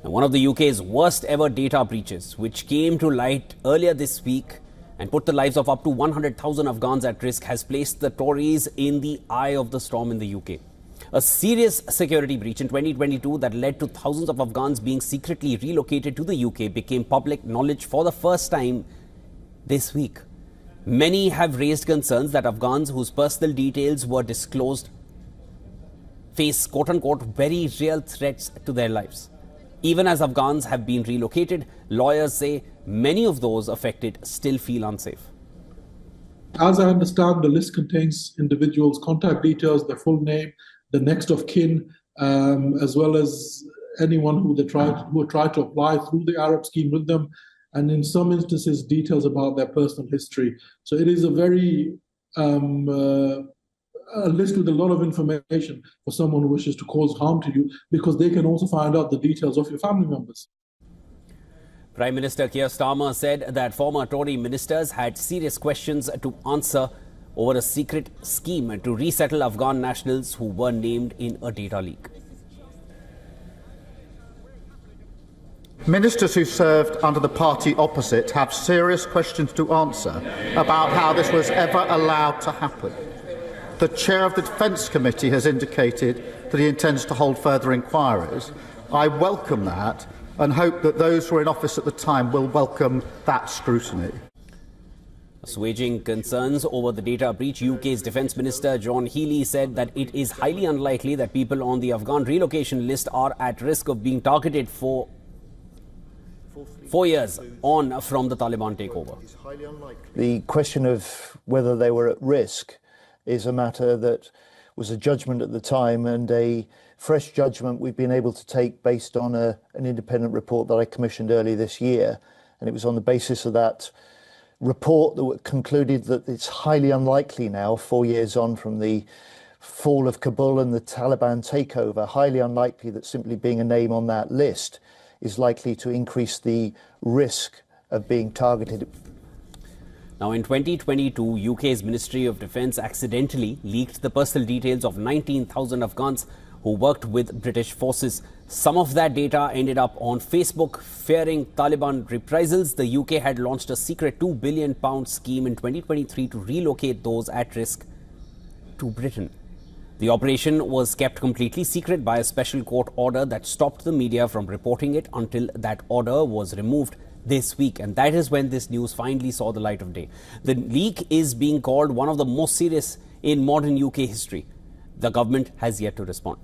Now, one of the UK's worst ever data breaches, which came to light earlier this week and put the lives of up to 100,000 Afghans at risk, has placed the Tories in the eye of the storm in the UK. A serious security breach in 2022 that led to thousands of Afghans being secretly relocated to the UK became public knowledge for the first time this week. Many have raised concerns that Afghans whose personal details were disclosed face quote-unquote very real threats to their lives. Even as Afghans have been relocated, lawyers say many of those affected still feel unsafe. As I understand, the list contains individuals' contact details, their full name, the next of kin, as well as anyone who tried to apply through the Arab scheme with them, and in some instances, details about their personal history. So it is a very a list with a lot of information for someone who wishes to cause harm to you, because they can also find out the details of your family members. Prime Minister Keir Starmer said that former Tory ministers had serious questions to answer over a secret scheme to resettle Afghan nationals who were named in a data leak. Ministers who served under the party opposite have serious questions to answer about how this was ever allowed to happen. The chair of the Defence Committee has indicated that he intends to hold further inquiries. I welcome that and hope that those who were in office at the time will welcome that scrutiny. Assuaging concerns over the data breach, UK's Defence Minister John Healey said that it is highly unlikely that people on the Afghan relocation list are at risk of being targeted for 4 years on from the Taliban takeover. The question of whether they were at risk is a matter that was a judgment at the time, and a fresh judgment we've been able to take based on an independent report that I commissioned earlier this year. And it was on the basis of that report that concluded that it's highly unlikely now, 4 years on from the fall of Kabul and the Taliban takeover, highly unlikely that simply being a name on that list is likely to increase the risk of being targeted. Now, in 2022, UK's Ministry of Defence accidentally leaked the personal details of 19,000 Afghans who worked with British forces. Some of that data ended up on Facebook. Fearing Taliban reprisals, the UK had launched a secret £2 billion scheme in 2023 to relocate those at risk to Britain. The operation was kept completely secret by a special court order that stopped the media from reporting it until that order was removed this week. And that is when this news finally saw the light of day. The leak is being called one of the most serious in modern UK history. The government has yet to respond.